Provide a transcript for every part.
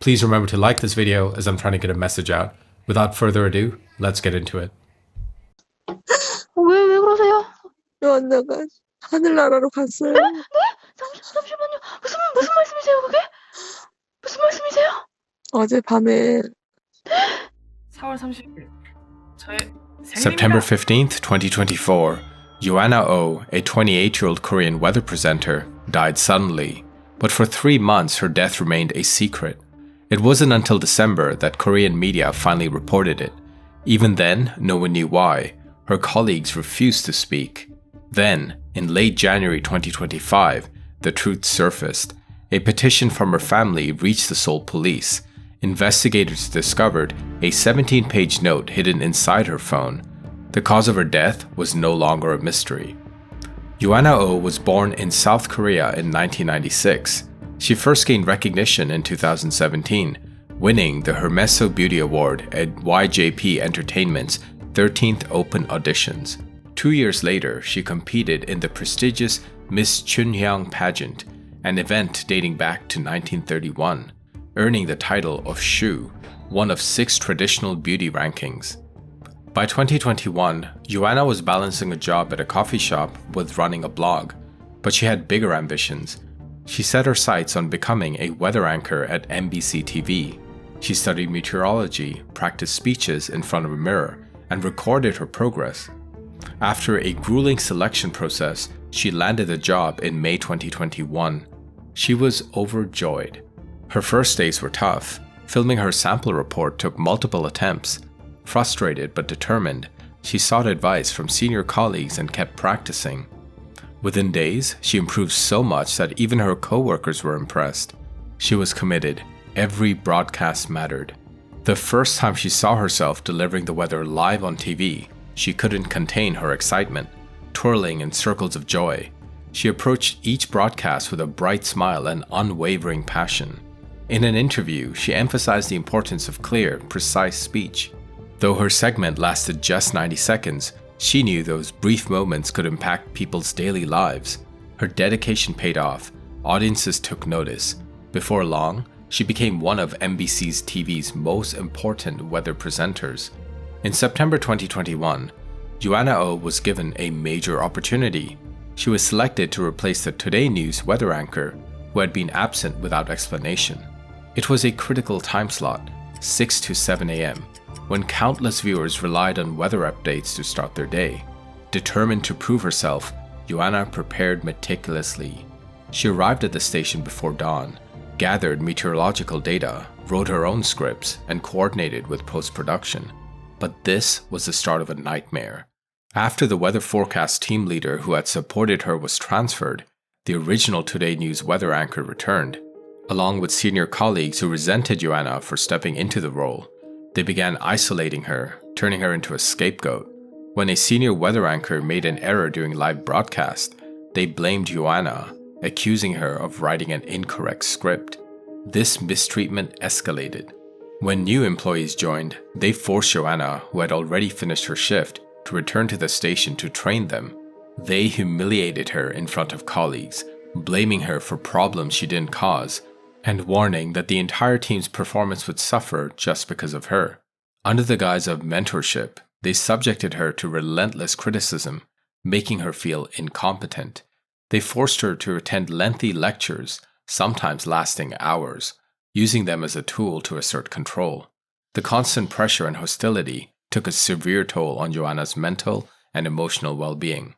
Please remember to like this video as I'm trying to get a message out. Without further ado, let's get into it. 왜 그러세요? 요한나가 하늘나라로 갔어요. 잠시만요. 무슨 말씀이세요, 그게? 무슨 말씀이세요? 어젯밤에 4월 30일. 저의 September 생일입니다. 15th, 2024, Yoanna Oh, a 28-year-old Korean weather presenter, died suddenly, but for 3 months her death remained a secret. It wasn't until December that Korean media finally reported it. Even then, no one knew why. Her colleagues refused to speak. Then, in late January 2025, the truth surfaced. A petition from her family reached the Seoul police. Investigators discovered a 17-page note hidden inside her phone. The cause of her death was no longer a mystery. Yoanna Oh was born in South Korea in 1996. She first gained recognition in 2017, winning the Hermeso Beauty Award at YJP Entertainment's 13th Open Auditions. 2 years later, she competed in the prestigious Miss Chunhyang pageant, an event dating back to 1931, earning the title of Shu, one of 6 traditional beauty rankings. By 2021, Yoanna was balancing a job at a coffee shop with running a blog, but she had bigger ambitions. She set her sights on becoming a weather anchor at MBC TV. She studied meteorology, practiced speeches in front of a mirror, and recorded her progress. After a grueling selection process, she landed the job in May 2021. She was overjoyed. Her first days were tough. Filming her sample report took multiple attempts. Frustrated but determined, she sought advice from senior colleagues and kept practicing. Within days, she improved so much that even her co-workers were impressed. She was committed. Every broadcast mattered. The first time she saw herself delivering the weather live on TV, she couldn't contain her excitement, twirling in circles of joy. She approached each broadcast with a bright smile and unwavering passion. In an interview, she emphasized the importance of clear, precise speech. Though her segment lasted just 90 seconds, she knew those brief moments could impact people's daily lives. Her dedication paid off. Audiences took notice. Before long, she became one of MBC's TV's most important weather presenters. In September 2021, Yoanna Oh was given a major opportunity. She was selected to replace the Today News weather anchor who had been absent without explanation. It was a critical time slot, 6 to 7 a.m., when countless viewers relied on weather updates to start their day. Determined to prove herself, Yoanna prepared meticulously. She arrived at the station before dawn, gathered meteorological data, wrote her own scripts, and coordinated with post-production. But this was the start of a nightmare. After the weather forecast team leader who had supported her was transferred, the original Today News weather anchor returned. Along with senior colleagues who resented Yoanna for stepping into the role, they began isolating her, turning her into a scapegoat. When a senior weather anchor made an error during live broadcast, they blamed Yoanna, accusing her of writing an incorrect script. This mistreatment escalated. When new employees joined, they forced Yoanna, who had already finished her shift, to return to the station to train them. They humiliated her in front of colleagues, blaming her for problems she didn't cause, and warning that the entire team's performance would suffer just because of her. Under the guise of mentorship, they subjected her to relentless criticism, making her feel incompetent. They forced her to attend lengthy lectures, sometimes lasting hours, using them as a tool to assert control. The constant pressure and hostility took a severe toll on Yoanna's mental and emotional well-being.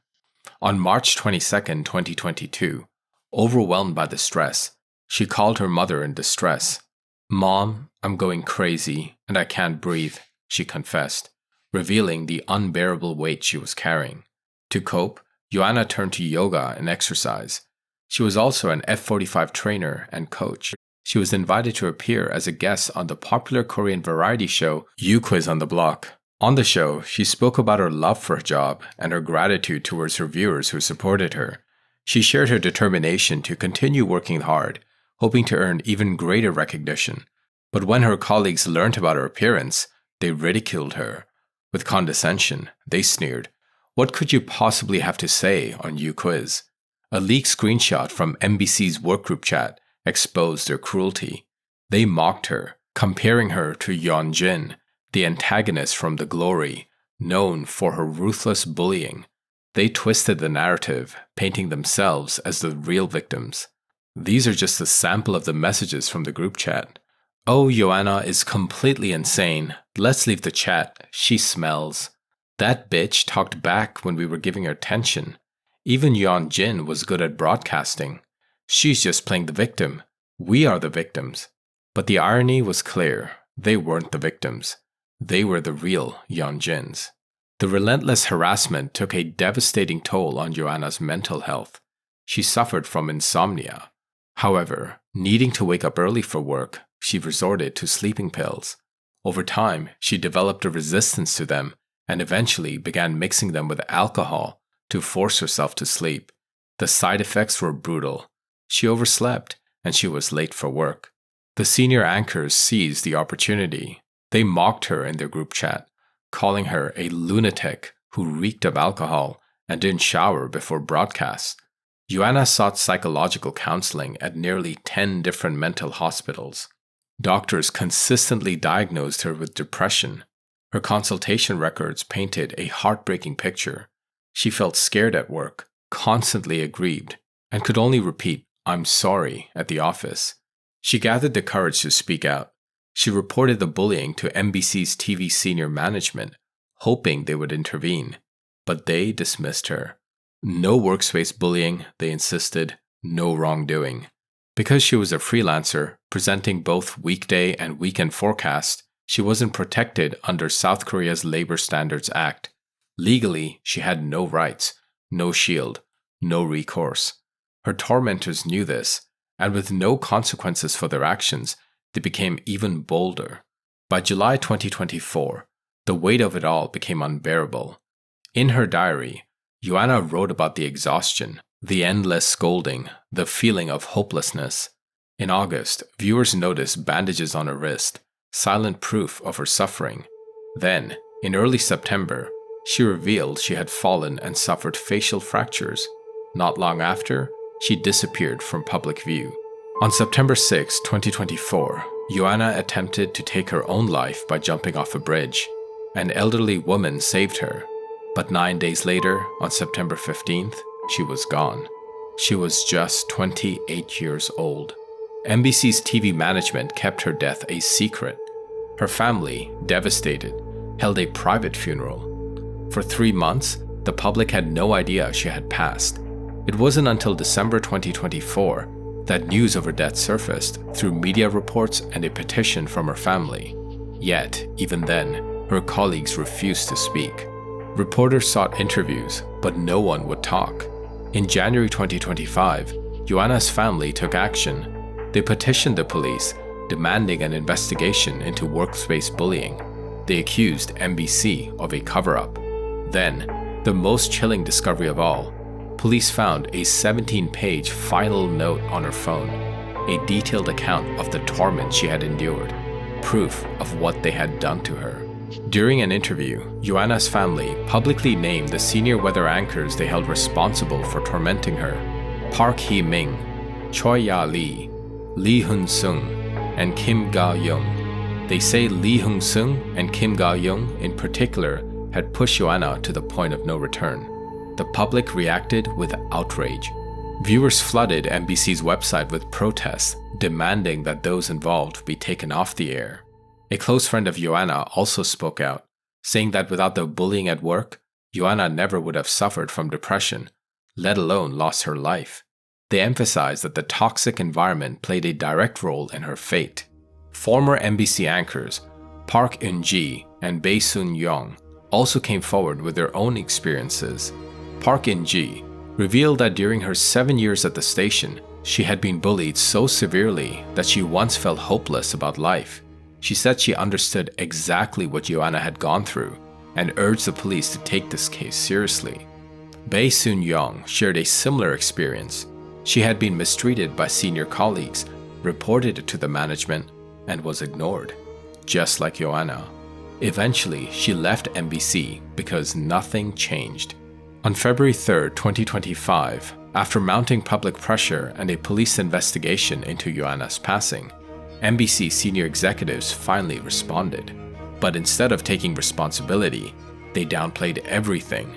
On March 22, 2022, overwhelmed by the stress, she called her mother in distress. "Mom, I'm going crazy and I can't breathe," she confessed, revealing the unbearable weight she was carrying. To cope, Yoanna turned to yoga and exercise. She was also an F45 trainer and coach. She was invited to appear as a guest on the popular Korean variety show Quiz on the Block. On the show, she spoke about her love for her job and her gratitude towards her viewers who supported her. She shared her determination to continue working hard, hoping to earn even greater recognition. But when her colleagues learned about her appearance, they ridiculed her. With condescension, they sneered, "What could you possibly have to say on Quiz?" A leaked screenshot from MBC's workgroup chat exposed their cruelty. They mocked her, comparing her to Yeon-jin, the antagonist from The Glory, known for her ruthless bullying. They twisted the narrative, painting themselves as the real victims. These are just a sample of the messages from the group chat. "Oh, Yoanna is completely insane. Let's leave the chat. She smells. That bitch talked back when we were giving her attention. Even Yeon-jin was good at broadcasting. She's just playing the victim. We are the victims." But the irony was clear. They weren't the victims. They were the real Yeon-jins. The relentless harassment took a devastating toll on Yoanna's mental health. She suffered from insomnia. However, needing to wake up early for work, she resorted to sleeping pills. Over time, she developed a resistance to them and eventually began mixing them with alcohol to force herself to sleep. The side effects were brutal. She overslept and she was late for work. The senior anchors seized the opportunity. They mocked her in their group chat, calling her a lunatic who reeked of alcohol and didn't shower before broadcast. Yoanna sought psychological counseling at nearly 10 different mental hospitals. Doctors consistently diagnosed her with depression. Her consultation records painted a heartbreaking picture. She felt scared at work, constantly aggrieved, and could only repeat, "I'm sorry," at the office. She gathered the courage to speak out. She reported the bullying to MBC's TV senior management, hoping they would intervene. But they dismissed her. No workspace bullying, they insisted, no wrongdoing. Because she was a freelancer, presenting both weekday and weekend forecasts, she wasn't protected under South Korea's Labor Standards Act. Legally, she had no rights, no shield, no recourse. Her tormentors knew this, and with no consequences for their actions, they became even bolder. By July 2024, the weight of it all became unbearable. In her diary, Yoanna wrote about the exhaustion, the endless scolding, the feeling of hopelessness. In August, viewers noticed bandages on her wrist, silent proof of her suffering. Then, in early September, she revealed she had fallen and suffered facial fractures. Not long after, she disappeared from public view. On September 6, 2024, Yoanna attempted to take her own life by jumping off a bridge. An elderly woman saved her, but 9 days later, on September 15th, she was gone. She was just 28 years old. MBC's TV management kept her death a secret. Her family, devastated, held a private funeral. For 3 months, the public had no idea she had passed. It wasn't until December 2024 that news of her death surfaced through media reports and a petition from her family. Yet, even then, her colleagues refused to speak. Reporters sought interviews, but no one would talk. In January 2025, Yoanna's family took action. They petitioned the police, demanding an investigation into workspace bullying. They accused MBC of a cover-up. Then, the most chilling discovery of all, police found a 17-page final note on her phone, a detailed account of the torment she had endured, proof of what they had done to her. During an interview, Yoanna's family publicly named the senior weather anchors they held responsible for tormenting her: Park Hee-ming, Choi Ya-lee, Lee Hun-sung, and Kim Ga-young. They say Lee Hun-sung and Kim Ga-young in particular had pushed Yoanna to the point of no return. The public reacted with outrage. Viewers flooded MBC's website with protests, demanding that those involved be taken off the air. A close friend of Yoanna also spoke out, saying that without the bullying at work, Yoanna never would have suffered from depression, let alone lost her life. They emphasized that the toxic environment played a direct role in her fate. Former MBC anchors Park In-ji and Bae Sun-young also came forward with their own experiences. Park In-ji revealed that during her 7 years at the station, she had been bullied so severely that she once felt hopeless about life. She said she understood exactly what Yoanna had gone through and urged the police to take this case seriously. Bae Sun-young shared a similar experience. She had been mistreated by senior colleagues, reported it to the management, and was ignored, just like Yoanna. Eventually, she left MBC because nothing changed. On February 3, 2025, after mounting public pressure and a police investigation into Yoanna's passing, NBC senior executives finally responded. But instead of taking responsibility, they downplayed everything.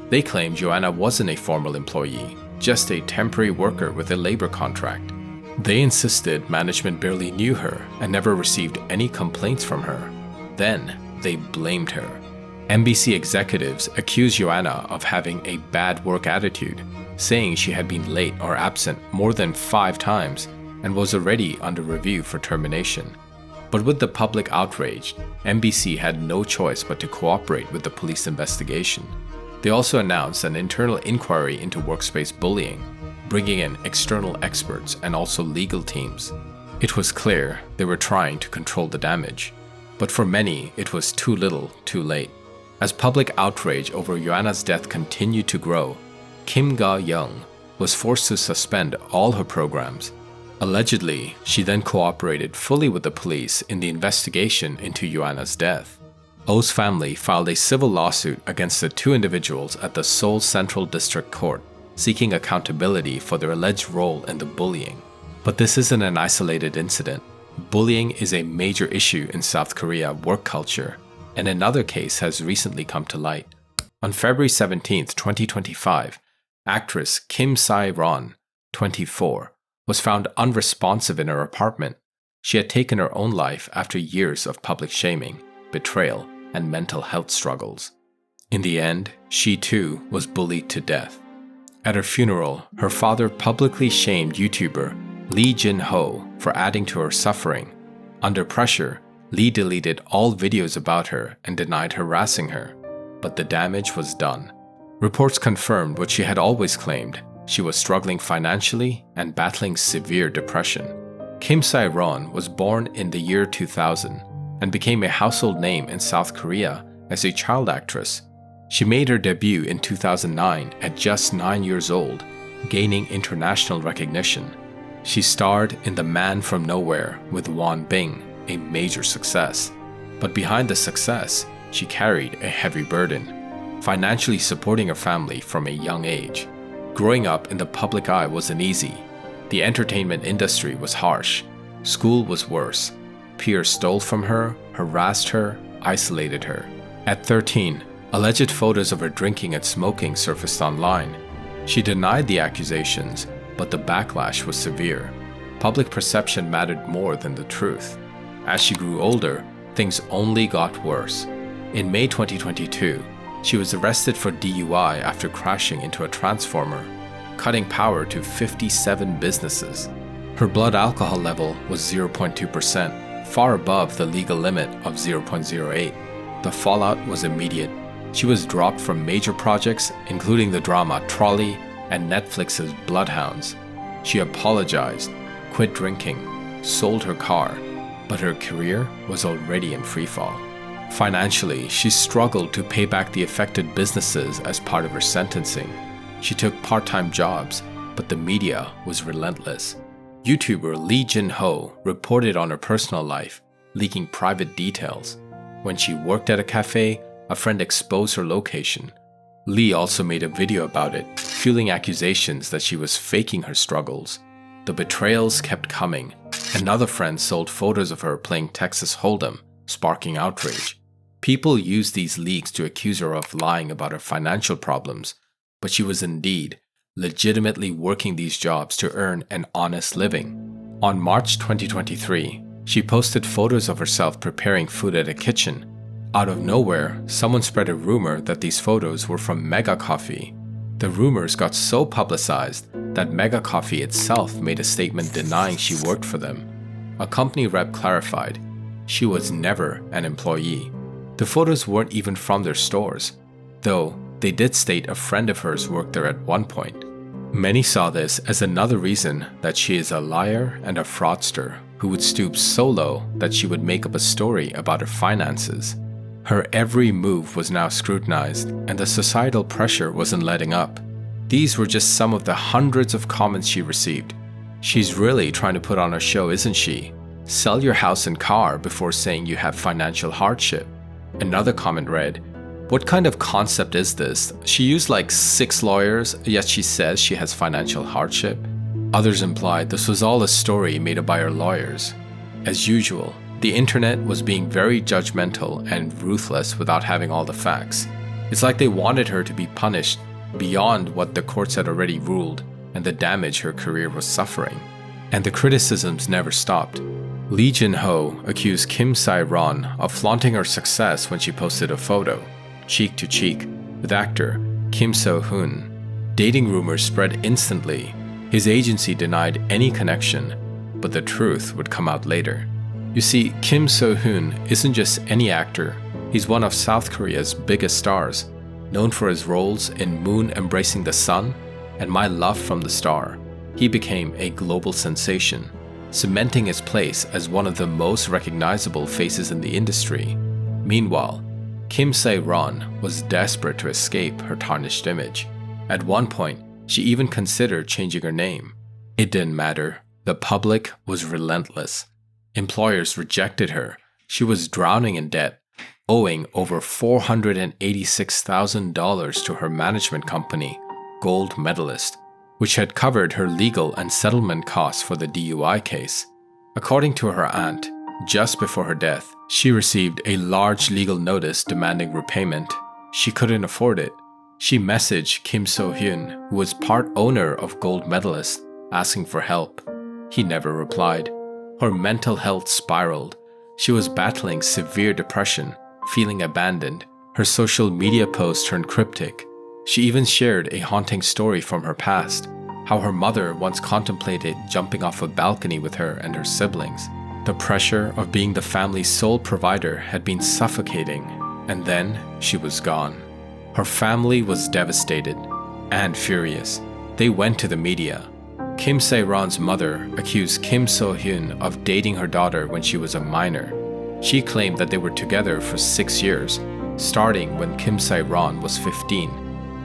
They claimed Yoanna wasn't a formal employee, just a temporary worker with a labor contract. They insisted management barely knew her and never received any complaints from her. Then, they blamed her. NBC executives accused Yoanna of having a bad work attitude, saying she had been late or absent more than 5 times and was already under review for termination. But with the public outraged, NBC had no choice but to cooperate with the police investigation. They also announced an internal inquiry into workspace bullying, bringing in external experts and also legal teams. It was clear they were trying to control the damage, but for many it was too little, too late. As public outrage over Yoanna's death continued to grow, Kim Ga-young was forced to suspend all her programs. Allegedly, she then cooperated fully with the police in the investigation into Yoanna's death. Oh's family filed a civil lawsuit against the 2 individuals at the Seoul Central District Court, seeking accountability for their alleged role in the bullying. But this isn't an isolated incident. Bullying is a major issue in South Korea work culture, and another case has recently come to light. On February 17, 2025, actress Kim sae-ron, 24, was found unresponsive in her apartment. She had taken her own life after years of public shaming, betrayal, and mental health struggles. In the end, she too was bullied to death. At her funeral, her father publicly shamed YouTuber Lee Jin-ho for adding to her suffering. Under pressure, Lee deleted all videos about her and denied harassing her, but the damage was done. Reports confirmed what she had always claimed: she was struggling financially and battling severe depression. Kim sae-ron was born in the year 2000 and became a household name in South Korea as a child actress. She made her debut in 2009 at just 9 years old, gaining international recognition. She starred in The Man from Nowhere with Won Bing, a major success. But behind the success, she carried a heavy burden, financially supporting her family from a young age. Growing up in the public eye wasn't easy. The entertainment industry was harsh. School was worse. Peers stole from her, harassed her, isolated her. At 13, alleged photos of her drinking and smoking surfaced online. She denied the accusations, but the backlash was severe. Public perception mattered more than the truth. As she grew older, things only got worse. In May 2022, she was arrested for DUI after crashing into a transformer, cutting power to 57 businesses. Her blood alcohol level was 0.2%, far above the legal limit of 0.08. The fallout was immediate. She was dropped from major projects, including the drama Trolley and Netflix's Bloodhounds. She apologized, quit drinking, sold her car, but her career was already in freefall. Financially, she struggled to pay back the affected businesses as part of her sentencing. She took part-time jobs, but the media was relentless. YouTuber Lee Jin-ho reported on her personal life, leaking private details. When she worked at a cafe, a friend exposed her location. Lee also made a video about it, fueling accusations that she was faking her struggles. The betrayals kept coming. Another friend sold photos of her playing Texas Hold'em, sparking outrage. People used these leaks to accuse her of lying about her financial problems, but she was indeed legitimately working these jobs to earn an honest living. On March 2023, she posted photos of herself preparing food at a kitchen. Out of nowhere, someone spread a rumor that these photos were from Mega Coffee. The rumors got so publicized that Mega Coffee itself made a statement denying she worked for them. A company rep clarified she was never an employee. The photos weren't even from their stores, though they did state a friend of hers worked there at one point. Many saw this as another reason that she is a liar and a fraudster who would stoop so low that she would make up a story about her finances. Her every move was now scrutinized, and the societal pressure wasn't letting up. These were just some of the hundreds of comments she received. She's really trying to put on a show, isn't she? Sell your house and car before saying you have financial hardship. Another comment read, "What kind of concept is this? She used like 6 lawyers, yet she says she has financial hardship." Others implied this was all a story made up by her lawyers. As usual, the internet was being very judgmental and ruthless without having all the facts. It's like they wanted her to be punished beyond what the courts had already ruled and the damage her career was suffering. And the criticisms never stopped. Lee Jin-ho accused Kim sae-ron of flaunting her success when she posted a photo, cheek to cheek, with actor Kim So-hyun. Dating rumors spread instantly. His agency denied any connection, but the truth would come out later. You see, Kim So-hyun isn't just any actor. He's one of South Korea's biggest stars, known for his roles in Moon Embracing the Sun and My Love from the Star. He became a global sensation, cementing his place as one of the most recognizable faces in the industry. Meanwhile, Kim sae-ron was desperate to escape her tarnished image. At one point, she even considered changing her name. It didn't matter. The public was relentless. Employers rejected her. She was drowning in debt, owing over $486,000 to her management company, Gold Medalist, which had covered her legal and settlement costs for the DUI case. According to her aunt, just before her death, she received a large legal notice demanding repayment. She couldn't afford it. She messaged Kim So-hyun, who was part owner of Gold Medalist, asking for help. He never replied. Her mental health spiraled. She was battling severe depression, feeling abandoned. Her social media posts turned cryptic. She even shared a haunting story from her past, how her mother once contemplated jumping off a balcony with her and her siblings. The pressure of being the family's sole provider had been suffocating, and then she was gone. Her family was devastated and furious. They went to the media. Kim sae-ron's mother accused Kim So-hyun of dating her daughter when she was a minor. She claimed that they were together for 6 years, starting when Kim sae-ron was 15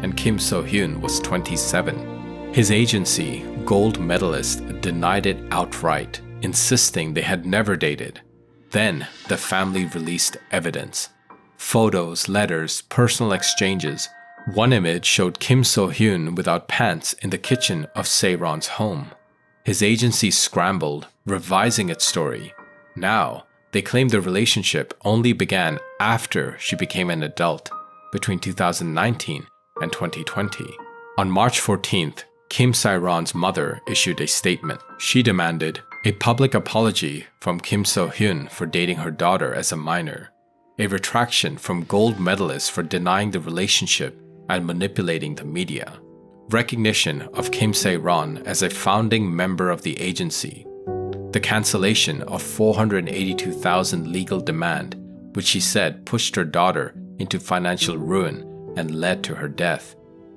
and Kim So-hyun was 27. His agency, Gold Medalist, denied it outright, insisting they had never dated. Then, the family released evidence. Photos, letters, personal exchanges. One image showed Kim So-hyun without pants in the kitchen of sae-ron's home. His agency scrambled, revising its story. Now, they claim the relationship only began after she became an adult, between 2019 and 2020. On March 14th, Kim sae-ron's mother issued a statement. She demanded a public apology from Kim So-hyun for dating her daughter as a minor, a retraction from Gold Medalist for denying the relationship and manipulating the media, recognition of Kim sae-ron as a founding member of the agency, the cancellation of $482,000 legal demand, which she said pushed her daughter into financial ruin and led to her death.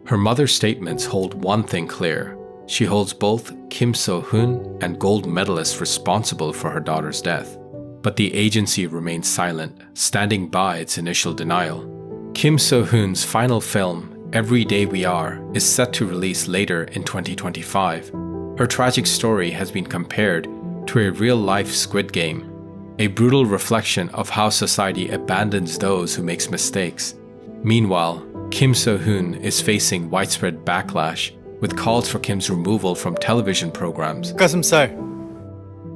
Her mother's statements hold one thing clear. She holds both Kim So-hyun and Gold Medalist responsible for her daughter's death. But the agency remains silent, standing by its initial denial. Kim So-hyun's final film, Every Day We Are, is set to release later in 2025. Her tragic story has been compared to a real-life Squid Game, a brutal reflection of how society abandons those who make mistakes. Meanwhile, Kim So-hyun is facing widespread backlash, with calls for Kim's removal from television programs. 가슴살.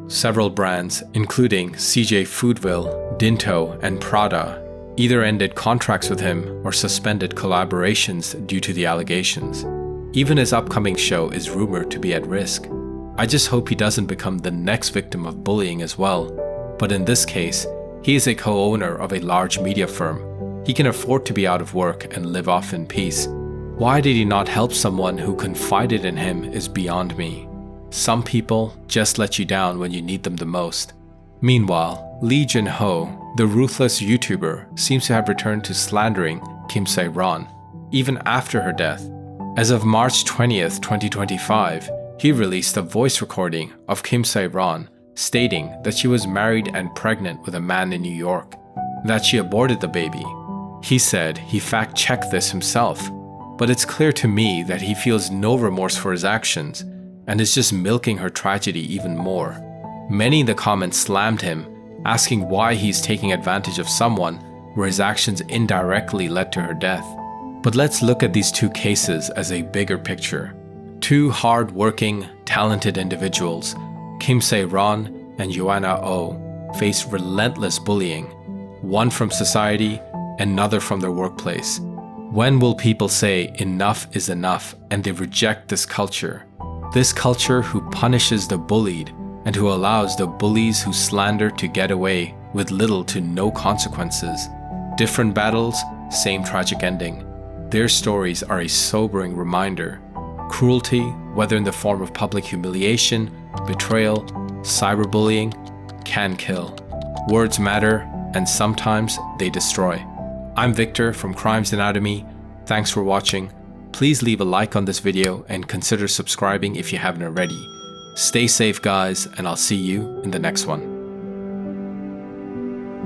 Several brands, including CJ Foodville, Dinto, and Prada, either ended contracts with him or suspended collaborations due to the allegations. Even his upcoming show is rumored to be at risk. I just hope he doesn't become the next victim of bullying as well. But in this case, he is a co-owner of a large media firm. He can afford to be out of work and live off in peace. Why did he not help someone who confided in him is beyond me. Some people just let you down when you need them the most. Meanwhile, Lee Jin-ho, the ruthless YouTuber, seems to have returned to slandering Kim sae-ron, even after her death. As of March 20th, 2025, he released a voice recording of Kim sae-ron stating that she was married and pregnant with a man in New York, that she aborted the baby. He said he fact-checked this himself, but it's clear to me that he feels no remorse for his actions and is just milking her tragedy even more. Many in the comments slammed him, asking why he's taking advantage of someone where his actions indirectly led to her death. But let's look at these two cases as a bigger picture. Two hard-working, talented individuals, Kim sae-ron and Yoanna Oh, face relentless bullying, one from society, another from their workplace. When will people say enough is enough and they reject this culture? This culture who punishes the bullied and who allows the bullies who slander to get away with little to no consequences. Different battles, same tragic ending. Their stories are a sobering reminder. Cruelty, whether in the form of public humiliation, betrayal, cyberbullying, can kill. Words matter, and sometimes they destroy. I'm Victor from Crimeanatomy. Thanks for watching. Please leave a like on this video and consider subscribing if you haven't already. Stay safe, guys, and I'll see you in the next one.